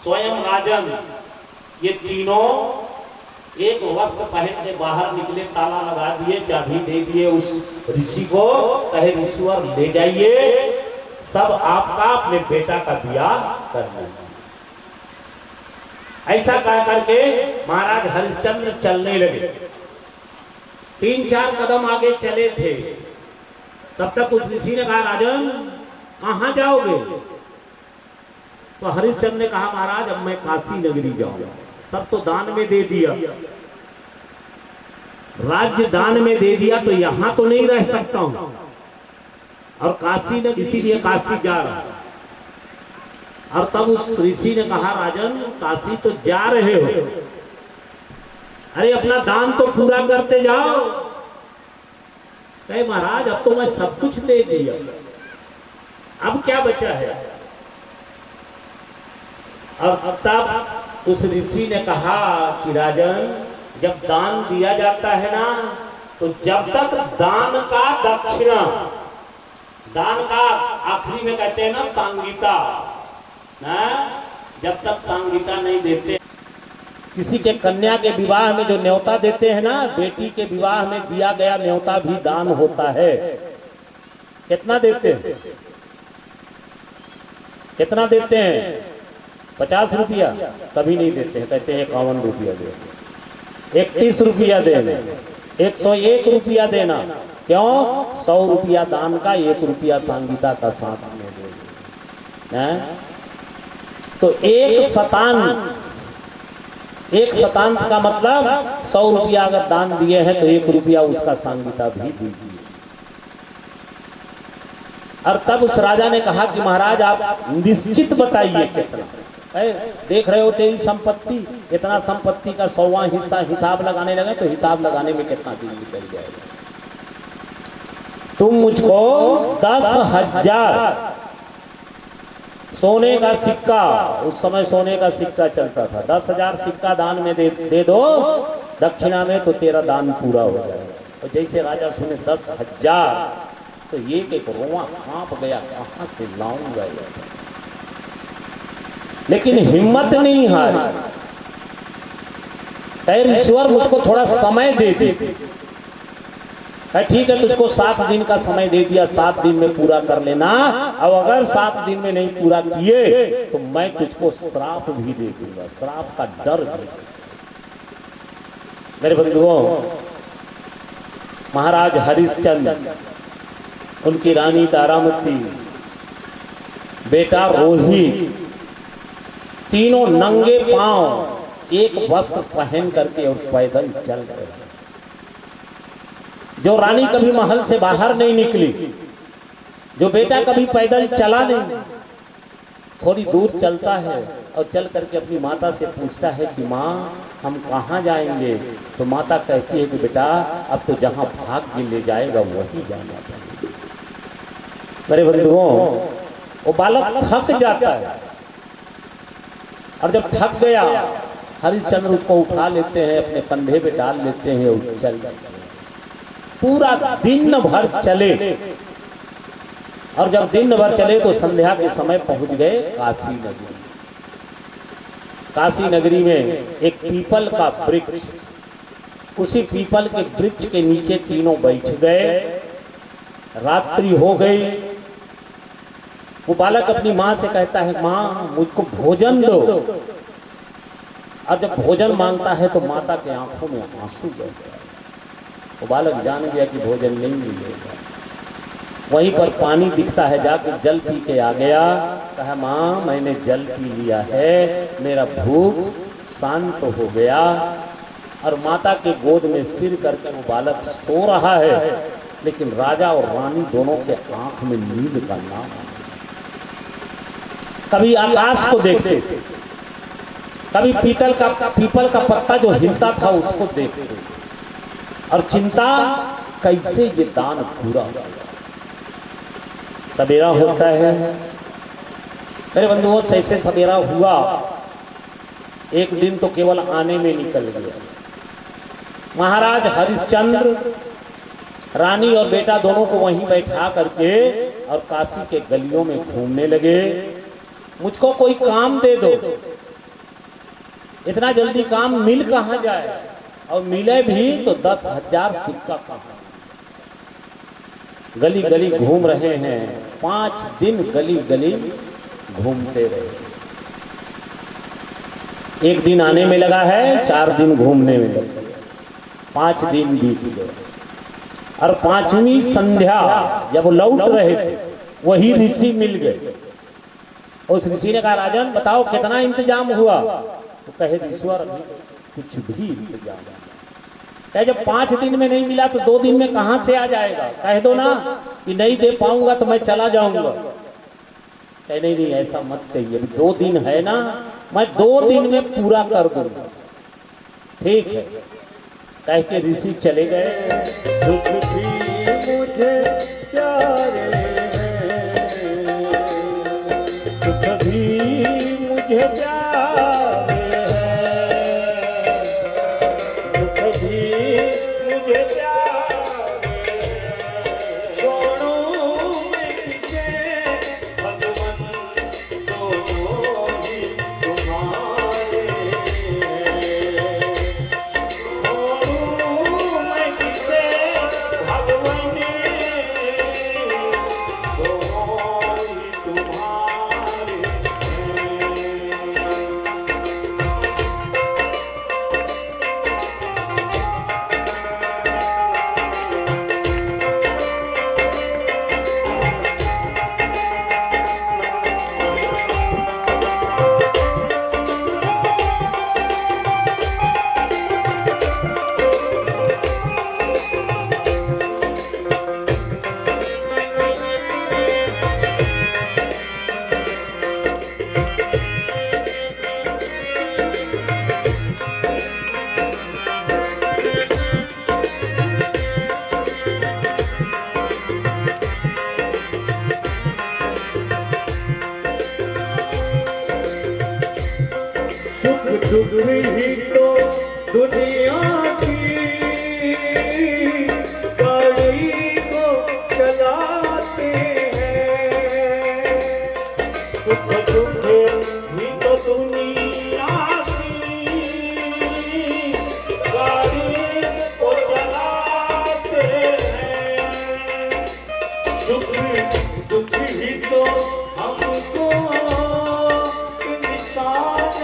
स्वयं राजन ये तीनों एक वस्त्र पहन के बाहर निकले, ताला लगा दिए, चाबी दे दिए उस ऋषि को, कहे ऋषिवर ले जाइए, सब आपका अपने बेटा का ब्याह करना। ऐसा कह करके महाराज हरिश्चंद्र चलने लगे। 3-4 कदम आगे चले थे, तब तक उस ऋषि ने कहा राजन कहां जाओगे? तो हरिश्चंद्र ने कहा महाराज अब मैं काशी नगरी जाऊंगा। सब तो दान में दे दिया, राज्य दान में दे दिया, तो यहां तो नहीं रह सकता हूं, और काशी ने इसीलिए काशी जा रहा। और तब उस ऋषि ने कहा राजन काशी तो जा रहे हो, अरे अपना दान तो पूरा करते जाओ। कहे महाराज अब तो मैं सब कुछ दे दिया, अब क्या बचा है? और तब उस ऋषि ने कहा कि राजन जब दान दिया जाता है ना, तो जब तक दान का दक्षिणा, दान का आखिरी में कहते हैं ना सांगीता, ना जब तक सांगीता नहीं देते, किसी के कन्या के विवाह में जो न्योता देते हैं ना, बेटी के विवाह में दिया गया न्योता भी दान होता है। कितना देते हैं? कितना देते हैं? 50 रुपया? कभी नहीं देते हैं, कहते हैं 51 रुपया दे, 31 रुपया देना, 101 रुपया देना। क्यों? 100 रुपया दान का, 1 रुपया सांगीता का साथ में दे। तो 1 शतांश का मतलब 100 रुपया अगर दान दिए हैं तो 1 रुपया उसका सांगीता भी दीजिए। और तब उस राजा ने कहा कि महाराज आप निश्चित बताइए कितना देख रहे हो तेरी संपत्ति, इतना संपत्ति का 100वां हिस्सा हिसाब लगाने लगे तो हिसाब लगाने में कितना दिन निकल जाएगा। तुम मुझको 10,000 सोने का सिक्का, उस समय सोने का सिक्का चलता था, 10,000 सिक्का दान में दे दो दक्षिणा में, तो तेरा दान पूरा हो जाएगा। और जैसे राजा सुने 10,000 तो ये एक रोआ कांप गया, कहां से लाऊंगा। लेकिन हिम्मत नहीं हारी, ईश्वर मुझको थोड़ा समय दे दे। ठीक है तुझको 7 दिन का समय दे दिया, 7 दिन में पूरा कर लेना। अब अगर 7 दिन में नहीं पूरा किए तो मैं तुझको श्राप भी दे दूंगा, श्राप का डर भी। मेरे बंधुओं, महाराज हरिश्चंद्र, उनकी रानी तारामती, बेटा रोहित, तीनों नंगे पांव एक वस्त्र पहन करके और पैदल चल रहे। जो रानी कभी महल से बाहर नहीं निकली, जो बेटा कभी पैदल चला नहीं, थोड़ी दूर चलता है और चल करके अपनी माता से पूछता है कि माँ हम कहाँ जाएंगे? तो माता कहती है कि बेटा अब तो जहाँ भाग्य ले जाएगा वही जाना चाहिए। मेरे बंधुओं, वो बालक थक जाता है, और जब थक गया हरिश्चंद्र उसको उठा लेते हैं, अपने कंधे पे डाल लेते हैं और चल जाते हैं। पूरा दिन भर चले, और जब दिन भर चले तो संध्या के समय पहुंच गए काशी नगरी। काशी नगरी में एक पीपल का वृक्ष, उसी पीपल के वृक्ष के नीचे तीनों बैठ गए। रात्रि हो गई। वो बालक अपनी माँ से कहता है माँ मुझको भोजन दो। और जब भोजन मांगता है तो माता के आंखों में आंसू बह गए। वो बालक जान गया कि भोजन नहीं मिलेगा। वहीं पर पानी दिखता है, जाकर जल पी के आ गया। कहा माँ मैंने जल पी लिया है, मेरा भूख शांत हो गया। और माता के गोद में सिर करके वो बालक सो रहा है, लेकिन राजा और रानी दोनों के आंख में नींद का नाम। कभी आकाश को देखते, कभी पीपल का पत्ता जो हिलता था उसको देखते, और चिंता कैसे ये दान पूरा हो। सवेरा होता है मेरे बंधुओं, जैसे सवेरा हुआ, एक दिन तो केवल आने में निकल गया। महाराज हरिश्चंद्र रानी और बेटा दोनों को वहीं बैठा करके और काशी के गलियों में घूमने लगे। मुझको कोई काम दे दो, इतना जल्दी काम मिल कहाँ जाए, और मिले भी तो 10,000 सिक्का कहाँ। गली गली घूम रहे हैं, 5 दिन गली गली घूमते रहे। एक दिन आने में लगा है, 4 दिन घूमने में लगा, 5 दिन बीत गए। और 5वीं संध्या जब वो लौट रहे थे, वही ऋषि मिल गए। उस ऋषि ने कहा, राजन बताओ कितना इंतजाम हुआ। तो कहे, ईश्वर अभी कुछ भी इंतजाम नहीं। कहे, जब 5 दिन में नहीं मिला तो 2 दिन में कहां से आ जाएगा, कह दो ना कि नहीं दे पाऊंगा तो मैं चला जाऊंगा। कहे, नहीं नहीं ऐसा मत कहिए, 2 दिन है ना, मैं 2 दिन में पूरा कर दूंगा। ठीक है, कह के ऋषि चले गए। दुख भी मुझे प्यारे हैं, दुख भी मुझे प्यारे हैं, दुख भी मुझे प्यारे हैं। छोड़ूं मैं किसे भगवन, दोनों ही तुम्हारे हैं। छोड़ूं मैं किसे भगवन, दोनों ही तुम्हारे हैं। सुख दुख ही तो दुनिया की गाड़ी को चलाते हैं। सुख दुख ही तो दुनिया की गाड़ी को चलाते हैं। सुख दुख ही तो हमको इंसान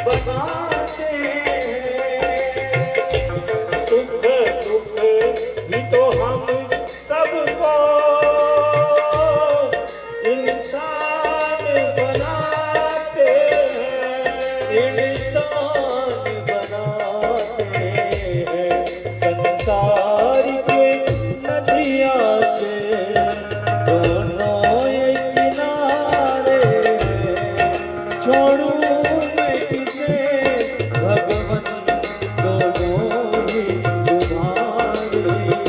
बनाते हैं। सुख दुख ही तो हम सबको इंसान बनाते हैं, इंसान बनाते हैं। संसार के नदियाँ के दोनों एक किनारे हैं। छोड़ूं मैं किसे भगवन, दोनों ही तुम्हारे हैं।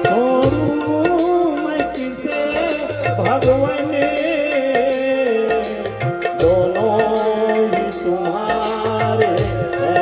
छोड़ूं मैं किसे भगवन, दोनों ही तुम्हारे हैं।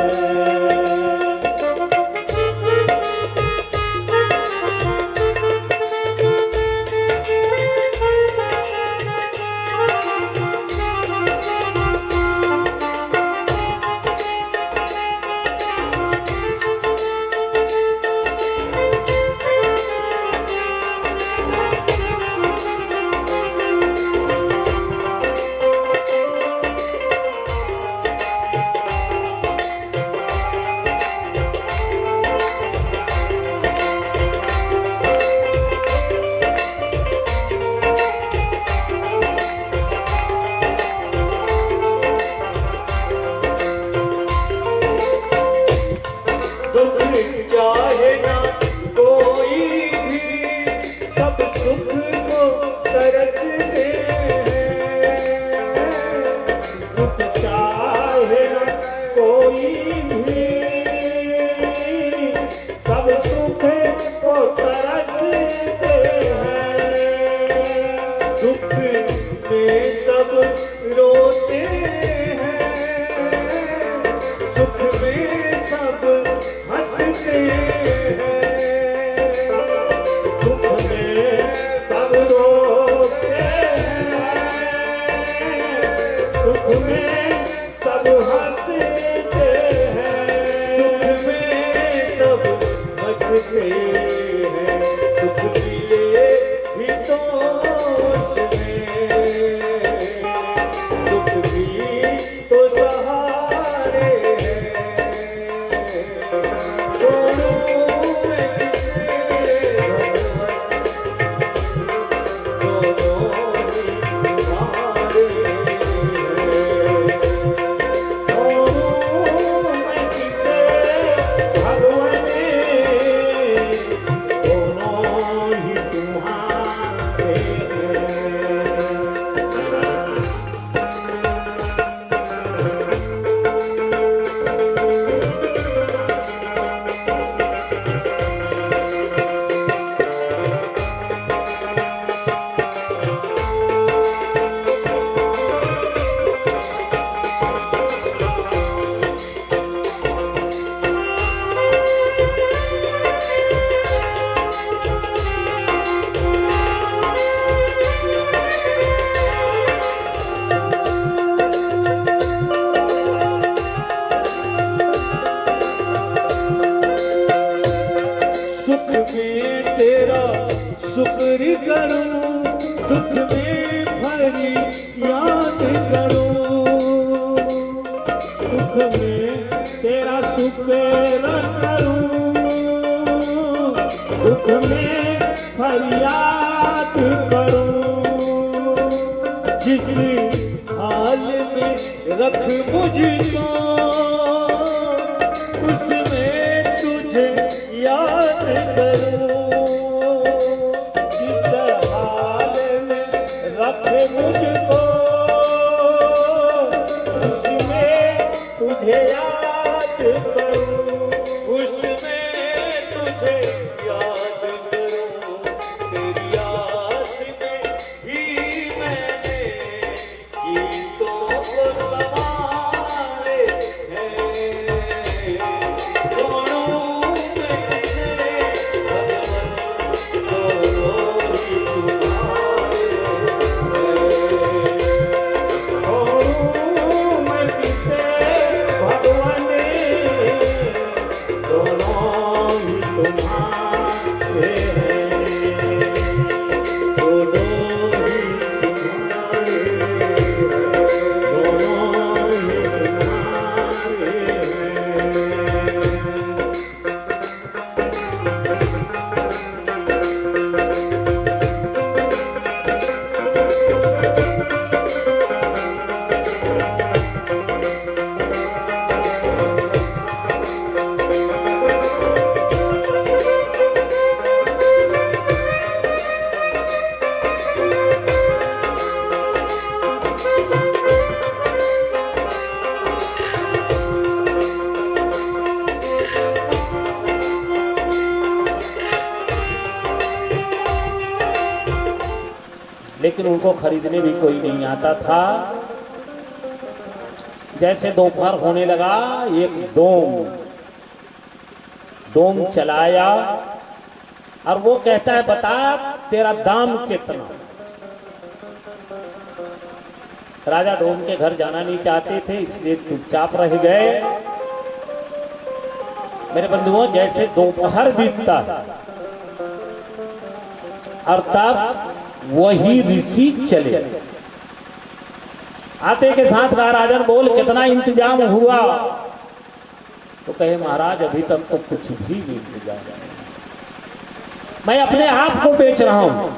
चाहे ना कोई भी, सब सुख को तरसते हैं। दुख चाहे ना कोई भी, सब सुख को तरसते हैं। दुख में सब रोते हैं, सुख में सब हंसते हैं। दुख में सब रोते हैं, सुख में करूं, सुख में तेरा शुक्र करूं, दुख में फरियाद करूं, जिस हाल में रख मुझको उसमें तुझे याद करूं, जिस हाल में रख मुझको उसमें तुझे याद करूं, उसमें तुझे याद करूं, तेरी याद में ही मैंने गीतों को संभाले हैं, दोनों में भगवान दोनों ही तुम्हारे हैं, दोनों में किसे भगवान दोनों ही तुम्हारे हैं, दोनों ही तुम्हारे हैं, दोनों ही तुम्हारे लेकिन उनको खरीदने भी कोई नहीं आता था। जैसे दोपहर होने लगा, एक डोम चलाया और वो कहता है बता तेरा दाम कितना। राजा डोम के घर जाना नहीं चाहते थे, इसलिए चुपचाप रह गए। मेरे बंधुओं, जैसे दोपहर बीतता और तब वही ऋषि चले आते के साथ कहा राजन बोल कितना इंतजाम हुआ। तो कहे महाराज अभी तक तो कुछ भी नहीं इंतजाम, मैं अपने आप को बेच रहा हूं,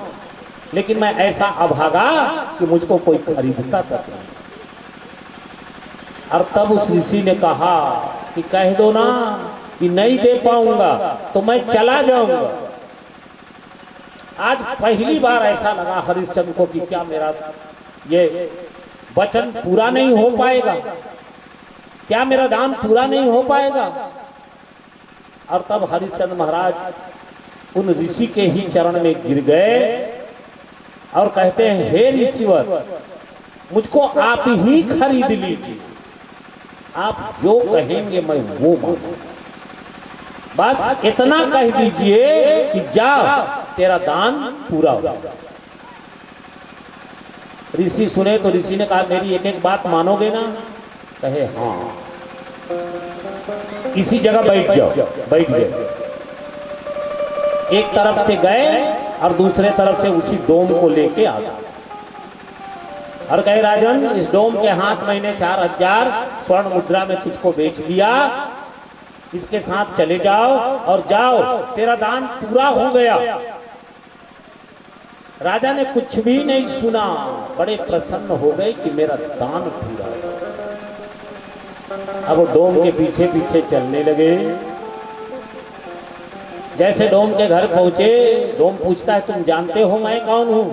लेकिन मैं ऐसा अभागा कि मुझको कोई खरीदता तक नहीं। और तब उस ऋषि ने कहा कि कह दो ना कि नहीं दे पाऊंगा तो मैं चला जाऊंगा। आज पहली बार ऐसा लगा हरिश्चंद्र को कि क्या मेरा ये वचन पूरा नहीं हो पाएगा, क्या मेरा दान पूरा नहीं हो पाएगा। और तब हरिश्चंद्र महाराज उन ऋषि के ही चरण में गिर गए और कहते हैं हे ऋषिवर, मुझको आप ही खरीद लीजिए, आप जो कहेंगे मैं वो मानूंगा, बस इतना कह दीजिए कि जा तेरा दान पूरा हो। ऋषि सुने तो ऋषि ने कहा मेरी एक एक बात मानोगे ना। कहे हाँ। इसी जगह बैठ जाओ। बैठ गए, एक तरफ से गए और दूसरे तरफ से उसी डोम को लेके आ गए और कहे राजन इस डोम के हाथ मैंने 4000 स्वर्ण मुद्रा में तुझको बेच दिया, इसके साथ चले जाओ और जाओ तेरा दान पूरा हो गया। राजा ने कुछ भी नहीं सुना, बड़े प्रसन्न हो गए कि मेरा दान पूरा है। अब वो डोम के पीछे पीछे चलने लगे। जैसे डोम के घर पहुंचे, डोम पूछता है तुम जानते हो मैं कौन हूं।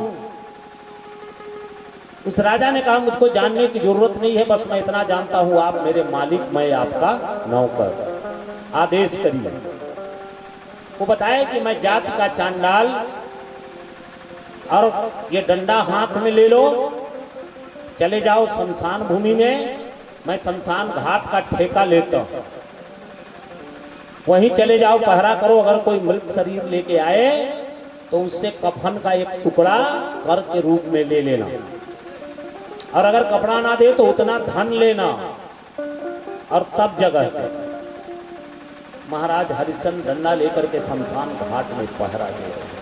उस राजा ने कहा मुझको जानने की जरूरत नहीं है, बस मैं इतना जानता हूं आप मेरे मालिक, मैं आपका नौकर, आदेश करिए। वो बताया कि मैं जात का चांडाल और ये डंडा हाथ में ले लो, चले जाओ शमशान भूमि में, मैं शमशान घाट का ठेका लेता हूं, वहीं चले जाओ पहरा करो। अगर कोई मृत शरीर लेके आए तो उससे कफन का एक टुकड़ा कर के रूप में ले लेना, और अगर कपड़ा ना दे तो उतना धन लेना, और तब जगह पे महाराज हरिश्चंद्र डंडा लेकर के शमशान घाट में पहरा दे।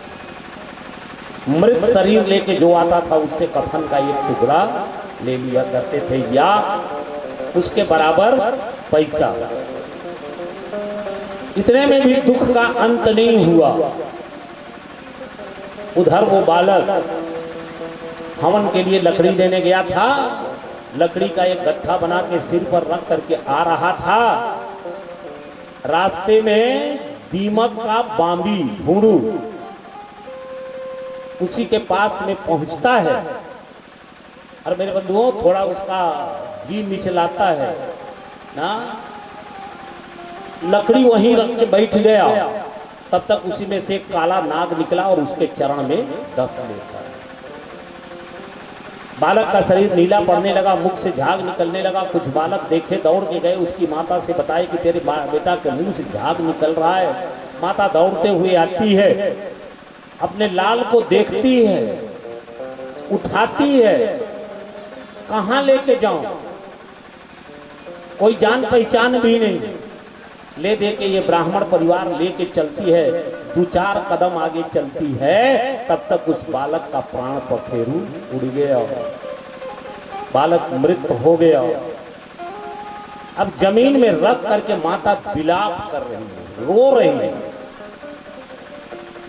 मृत शरीर लेके जो आता था उससे कफन का एक टुकड़ा ले लिया करते थे या उसके बराबर पैसा। इतने में भी दुख का अंत नहीं हुआ। उधर वो बालक हवन के लिए लकड़ी देने गया था, लकड़ी का एक गट्ठा बना के सिर पर रख करके आ रहा था। रास्ते में दीमक का बांबी भूड़ू उसी के पास में पहुंचता है और मेरे बंधुओं थोड़ा उसका जी मिचलाता है ना, लकड़ी वहीं रख के बैठ गया। तब तक उसी में से एक काला नाग निकला और उसके चरण में डस लेता है। बालक का शरीर नीला पड़ने लगा, मुख से झाग निकलने लगा। कुछ बालक देखे, दौड़ के गए, उसकी माता से बताए कि तेरे बेटा के मुंह से झाग निकल रहा है। माता दौड़ते हुए आती है, अपने लाल को देखती है, उठाती है, कहां लेके जाऊं, कोई जान पहचान भी नहीं। ले दे के ये ब्राह्मण परिवार लेके चलती है, 2-4 कदम आगे चलती है, तब तक उस बालक का प्राण पखेरु उड़ गया, बालक मृत हो गया। अब जमीन में रख करके माता विलाप कर रही है, रो रही है,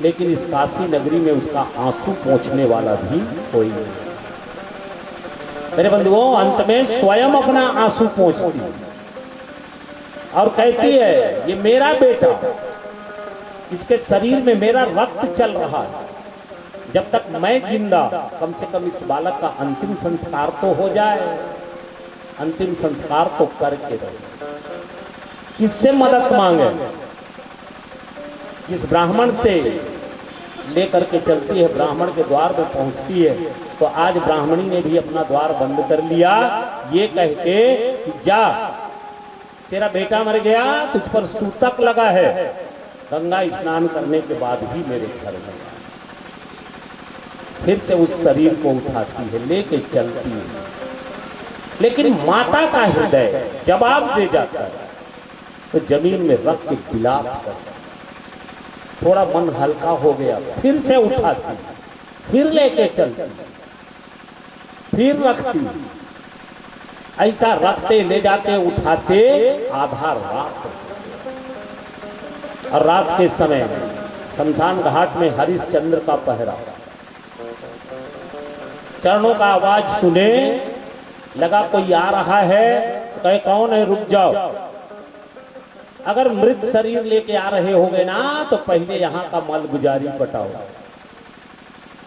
लेकिन इस काशी नगरी में उसका आंसू पोंछने वाला भी कोई नहीं। मेरे बंधुओं, अंत में स्वयं अपना आंसू पोंछती है और कहती है ये मेरा बेटा, इसके शरीर में मेरा रक्त चल रहा है, जब तक मैं जिंदा कम से कम इस बालक का अंतिम संस्कार तो हो जाए, अंतिम संस्कार तो करके रहे। किससे मदद मांगे? इस ब्राह्मण से लेकर के चलती है, ब्राह्मण के द्वार पे पहुंचती है तो आज ब्राह्मणी ने भी अपना द्वार बंद कर लिया, ये कह के कि जा, तेरा बेटा मर गया, तुझ पर सूतक लगा है, गंगा स्नान करने के बाद ही मेरे घर में। फिर से उस शरीर को उठाती है, लेके चलती है, लेकिन माता का हृदय जवाब दे जाता है तो जमीन में रख के विलाप करता है। थोड़ा मन हल्का हो गया, फिर से उठाती, फिर लेके चलती, फिर रखती, ऐसा रखते ले जाते उठाते आधा रात। और रात के समय शमशान घाट में हरिश्चंद्र का पहरा, चरणों का आवाज सुने, लगा कोई आ रहा है, तो कहे कौन है, रुक जाओ। अगर मृत शरीर लेके आ रहे होगे ना तो पहले यहाँ का मल गुजारी पटाओ,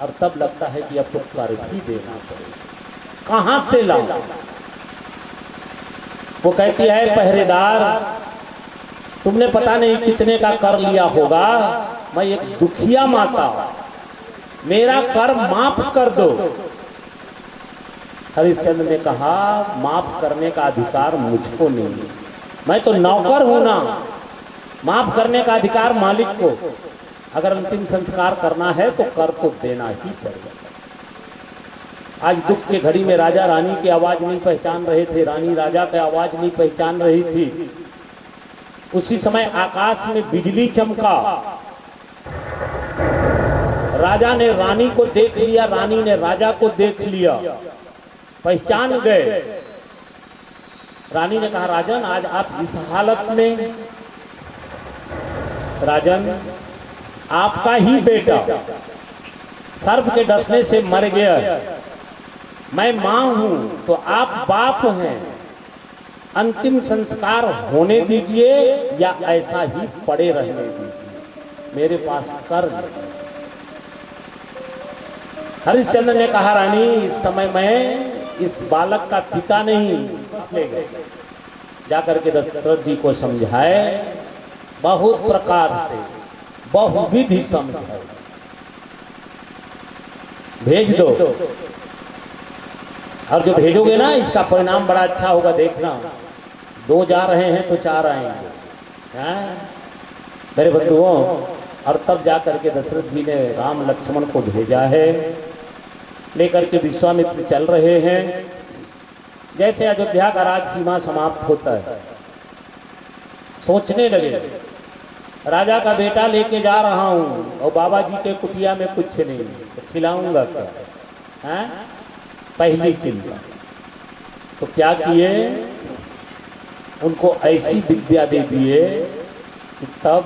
और तब लगता है कि अब तो कर भी देना पड़ेगा। कहां से लाओ? वो कहती है पहरेदार, तुमने पता नहीं कितने का कर लिया होगा, मैं एक दुखिया माता, मेरा कर माफ कर दो। हरिश्चंद्र ने कहा माफ करने का अधिकार मुझको नहीं, मैं तो नौकर हूं ना, माफ करने का अधिकार मालिक को। अगर अंतिम संस्कार करना है तो कर तो देना ही पड़ेगा। आज दुख के घड़ी में राजा रानी की आवाज नहीं पहचान रहे थे, रानी राजा की आवाज नहीं पहचान रही थी। उसी समय आकाश में बिजली चमका, राजा ने रानी को देख लिया, रानी ने राजा को देख लिया, पहचान गए। रानी ने कहा राजन आज आप इस हालत में? राजन आपका ही बेटा सर्प के डसने से मर गया, मैं मां हूं तो आप बाप हैं, अंतिम संस्कार होने दीजिए या ऐसा ही पड़े रहने दीजिए, मेरे पास कर। हरिश्चंद्र ने कहा रानी इस समय मैं इस बालक का पिता नहीं, बस ले गए। जाकर के दशरथ जी को समझाए, बहुत प्रकार से बहुविधि समझाए, भेज दो। और जो भेजोगे ना इसका परिणाम बड़ा अच्छा होगा, देखना 2 जा रहे हैं तो 4 आएंगे। मेरे बंधुओं, और तब जाकर के दशरथ जी ने राम लक्ष्मण को भेजा है, लेकर के विश्वामित्र चल रहे हैं। जैसे अयोध्या का राज सीमा समाप्त होता है, सोचने लगे राजा का बेटा लेके जा रहा हूं और बाबा जी के कुटिया में कुछ नहीं, तो खिलाऊंगा क्या? पहली चिंता। तो क्या किए, उनको ऐसी विद्या दे दिए कि तब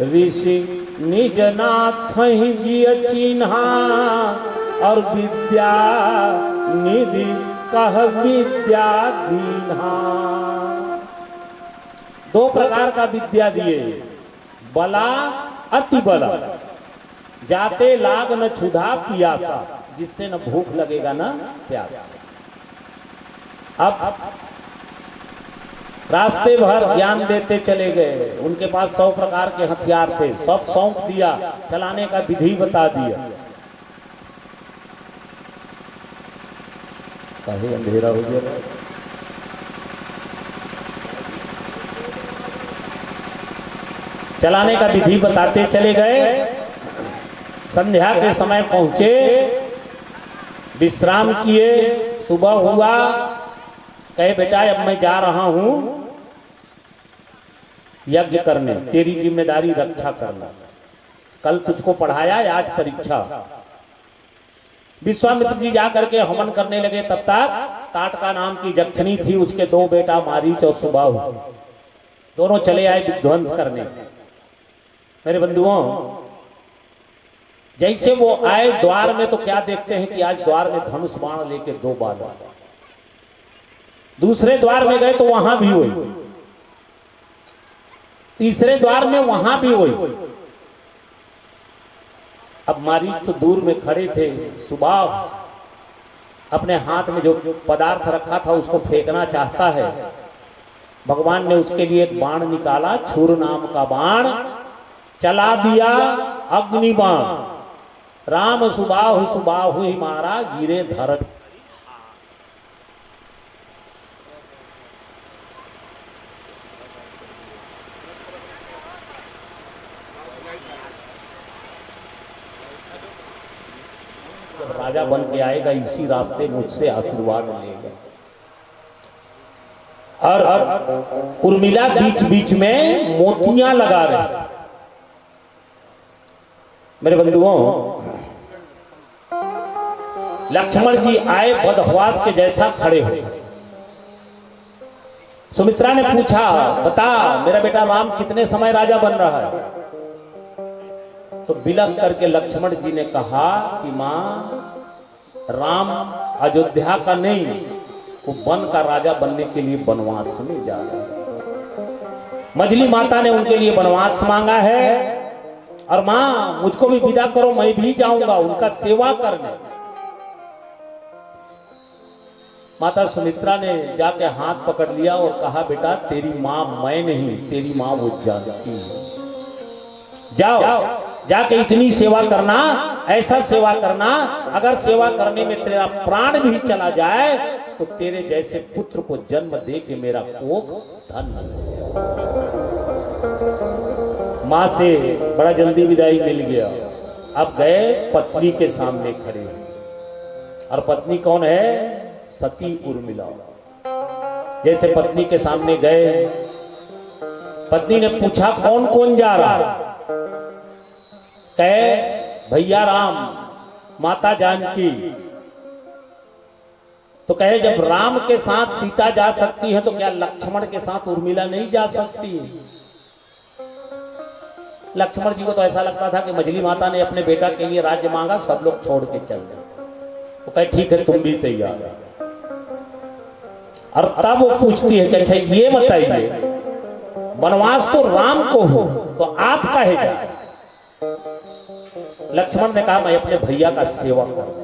ऋषि निज नाथ जिय चिन्हा और विद्या निधि कह विद्या दीन्हा। दो प्रकार का विद्या दिए, बला अति बला, जाते लाग न क्षुधा पियासा, जिससे न भूख लगेगा न प्यासा। अब रास्ते भर ज्ञान देते चले गए, उनके पास 100 प्रकार के हथियार थे, सब सौंप दिया, चलाने का विधि बता दिया। कहीं अंधेरा हो गया, चलाने का विधि बताते चले गए। संध्या के समय पहुंचे, विश्राम किए, सुबह हुआ, कहे बेटा अब मैं जा रहा हूं यज्ञ करने, तेरी जिम्मेदारी रक्षा करना, कल तुझको पढ़ाया, आज परीक्षा। विश्वामित्र जी जाकर के हवन करने लगे, तब तक ताटका नाम की जक्षणी थी, उसके 2 बेटा मारीच और सुबाहु, दोनों चले आए विध्वंस करने। मेरे बंधुओं, जैसे वो आए द्वार में तो क्या देखते हैं कि आज द्वार में धनुष बाण लेके 2 बालक। दूसरे द्वार में गए तो वहां भी हुई, तीसरे द्वार में वहां भी हुई। अब मारीच तो दूर में खड़े थे, सुबाह अपने हाथ में जो पदार्थ रखा था उसको फेंकना चाहता है। भगवान ने उसके लिए एक बाण निकाला, छुर नाम का बाण, चला दिया अग्नि बाण। राम सुबाहु सुबाहु ही मारा, गिरे धरत। राजा बन के आएगा, इसी रास्ते मुझसे आशीर्वाद लेगा। और उर्मिला बीच बीच में मोतियां लगा रहे। मेरे बंधुओं, लक्ष्मण जी आए बदहवास के जैसा खड़े हो। सुमित्रा ने पूछा, बता मेरा बेटा राम कितने समय राजा बन रहा है? तो बिलख करके लक्ष्मण जी ने कहा कि मां, राम अयोध्या का नहीं, वो वन का राजा बनने के लिए वनवास में जा रहा है। मछली माता ने उनके लिए वनवास मांगा है, और मां मुझको भी विदा करो, मैं भी जाऊंगा उनका सेवा करने। माता सुमित्रा ने जाके हाथ पकड़ लिया और कहा, बेटा तेरी मां मैं नहीं, तेरी मां वो जानती है। जाओ, जाके इतनी सेवा करना, ऐसा सेवा करना, अगर सेवा करने में तेरा प्राण भी चला जाए तो तेरे जैसे पुत्र को जन्म दे के मेरा कोख धन्य। मां से बड़ा जल्दी विदाई मिल गया। अब गए पत्नी के सामने खड़े, और पत्नी कौन है? सती उर्मिला। जैसे पत्नी के सामने गए, पत्नी ने पूछा कौन कौन जा रहा? कहे भैया राम, माता जानकी। तो कहे जब राम के साथ सीता जा सकती है तो क्या लक्ष्मण के साथ उर्मिला नहीं जा सकती? लक्ष्मण जी को तो ऐसा लगता था कि मछली माता ने अपने बेटा के लिए राज्य मांगा, सब लोग छोड़ के चल जाए। तो कहे ठीक है, तुम भी तैयार। और तब वो पूछती है कि अच्छा ये बताइए, वनवास तो राम को हो तो आप काहे जाए? लक्ष्मण ने कहा मैं अपने भैया का सेवा करने।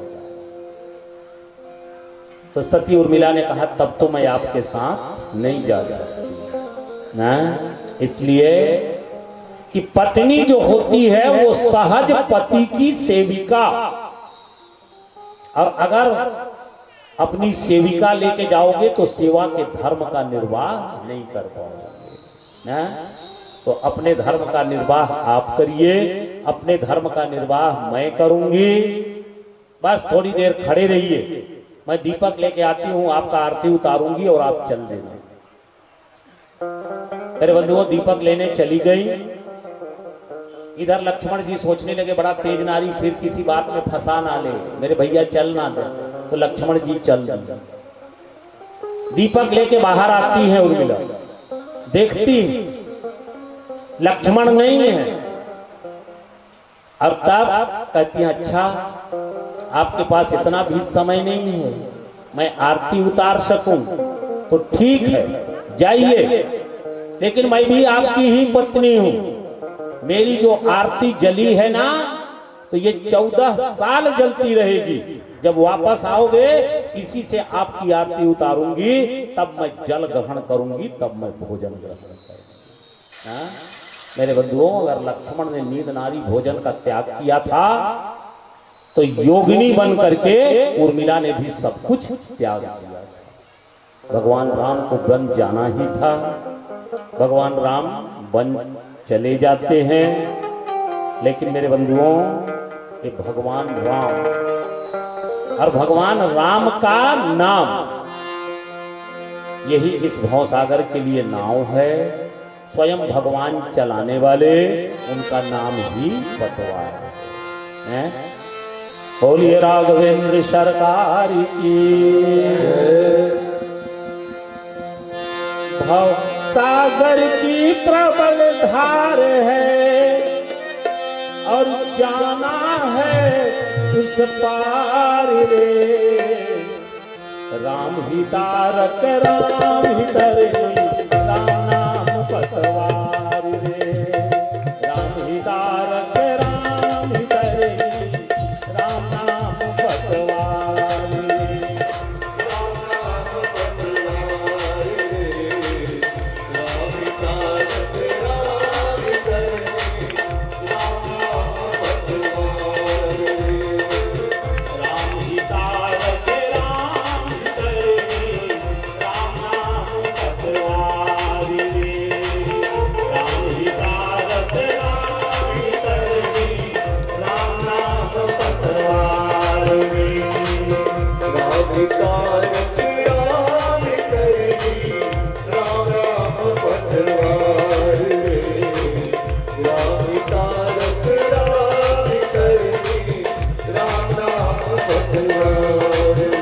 तो सती उर्मिला ने कहा तब तो मैं आपके साथ नहीं जा सकती ना, इसलिए कि पत्नी जो होती है वो सहज पति की सेविका, और अगर अपनी सेविका लेके जाओगे तो सेवा के धर्म का निर्वाह नहीं कर पाओगे ना। तो अपने धर्म का निर्वाह आप करिए, अपने धर्म का निर्वाह मैं करूंगी। बस थोड़ी देर खड़े रहिए, मैं दीपक लेके आती हूं, आपका आरती उतारूंगी और आप चल देना। मेरे बंधुओं, दीपक लेने चली गई। इधर लक्ष्मण जी सोचने लगे बड़ा तेज नारी, फिर किसी बात में फंसा ना ले, मेरे भैया चल ना दे। तो लक्ष्मण जी चल दिए। दीपक लेके बाहर आती है उर्मिला, देखती लक्ष्मण नहीं है। और तब कहती है अच्छा आपके पास इतना भी समय नहीं है, मैं आरती उतार सकूं तो ठीक है जाइए, लेकिन मैं भी आपकी ही पत्नी हूं, मेरी जो आरती जली है ना तो ये 14 साल जलती रहेगी। जब वापस आओगे इसी से आपकी आरती उतारूंगी, तब मैं जल ग्रहण करूंगी, तब मैं भोजन ग्रहण करूंगी। मेरे बंधुओं, अगर लक्ष्मण ने नींद नारी भोजन का त्याग किया था तो योगिनी बन करके उर्मिला ने भी सब कुछ त्याग किया। भगवान राम को वन जाना ही था। भगवान राम वन चले जाते हैं, लेकिन मेरे बंधुओं ये भगवान राम और भगवान राम का नाम यही इस भवसागर के लिए नाव है। स्वयं भगवान चलाने वाले उनका नाम ही पतवार है। बोलिए राघवेंद्र सरकार की। भवसागर की प्रबल धार है और जाना है उस पार रे। राम ही तारक राम ही तरनी, राम नाम पतवार रे। राम ही तारक राम ही तरनी, राम नाम पतवार रे। राम नाम पतवार रे। राम ही तारक राम ही तरनी, राम नाम पतवार रे। राम ही तारक राम ही तरनी, राम नाम पतवार रे। राम ही तारक राम ही तरनी, राम नाम पतवार रे। राम ही तारक राम ही तरनी, राम नाम पतवार रे। राम ही तारक राम ही तरनी, राम नाम पतवार रे।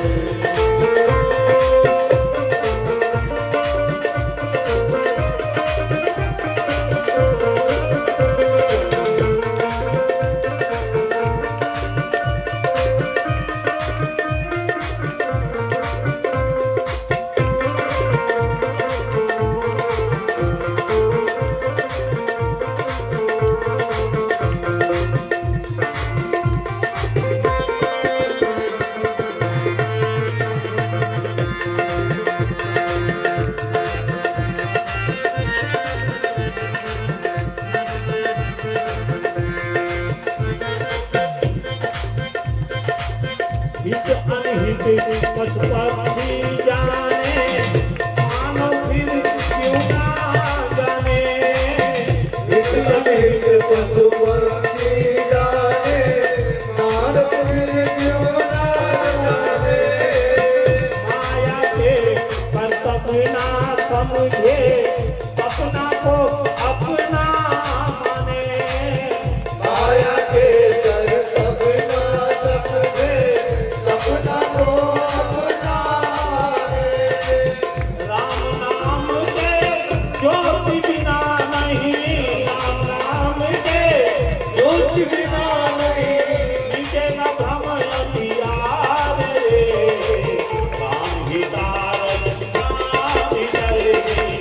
हित अनहित पशुपक्षी जाने, मानव फिर क्यों ना जाने। हित अनहित पशुपक्षी जाने, मानव फिर क्यों ना जाने। माया के कर्तव्य ना समझे, अपना को अपना माने। माया के कर्तव्य ना समझे, अपना को अपना माने। राम नाम के ज्योति बिना नहीं, राम नाम के ज्योति बिना नहीं, मिटे न भ्रम अंधियार रे। राम ही तारक राम ही तरनी,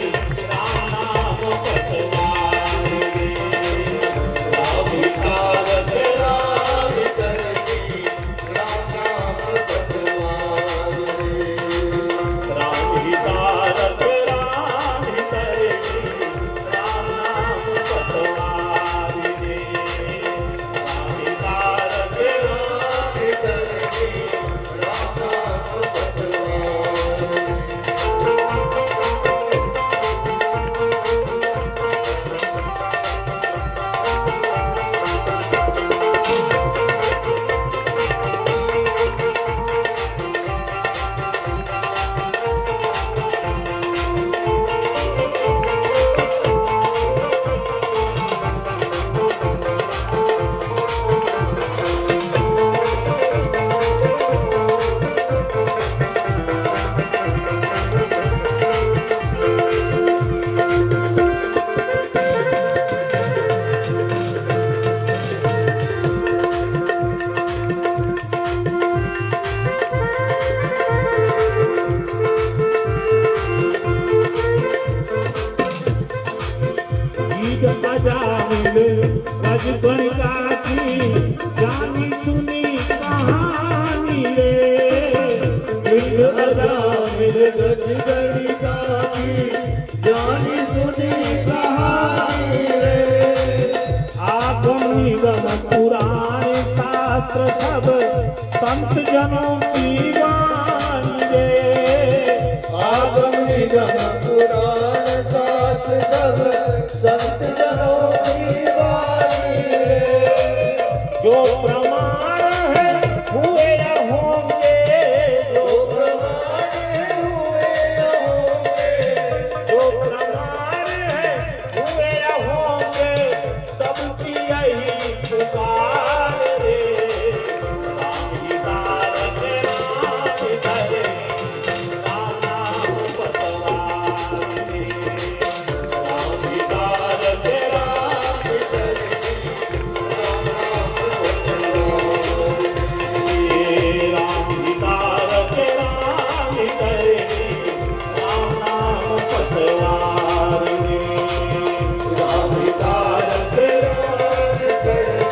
अजामिल रजबड़िया की जानी सुनी कहानी रे। दिल अजामिल रजबड़िया की जानी सुनी कहानी रे। आगम निगम पुराण शास्त्र सब संत जनों की वाणी रे। आगम निगम पुराण शास्त्र सब संत जनों की वाणी रे। जो प्रमाण है हुए या होंगे, जो प्रमाण है हुए या होंगे, जो प्रमाण है हुए या होंगे, सबकी यही पुकार रे। राम ही तारक राम करे, राम नाम पतवार रे। राम ही तारक राम करे, राम नाम पतवार रे। राम ही तारक राम करे, राम नाम पतवार रे। राम ही तारक राम करे, राम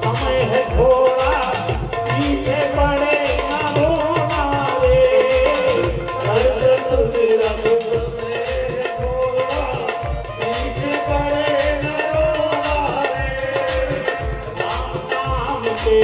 समय है थोड़ा, पीछे पड़े न होना रे। दुर्लभ समय है थोड़ा, पीछे पड़े न होना रे। राम नाम के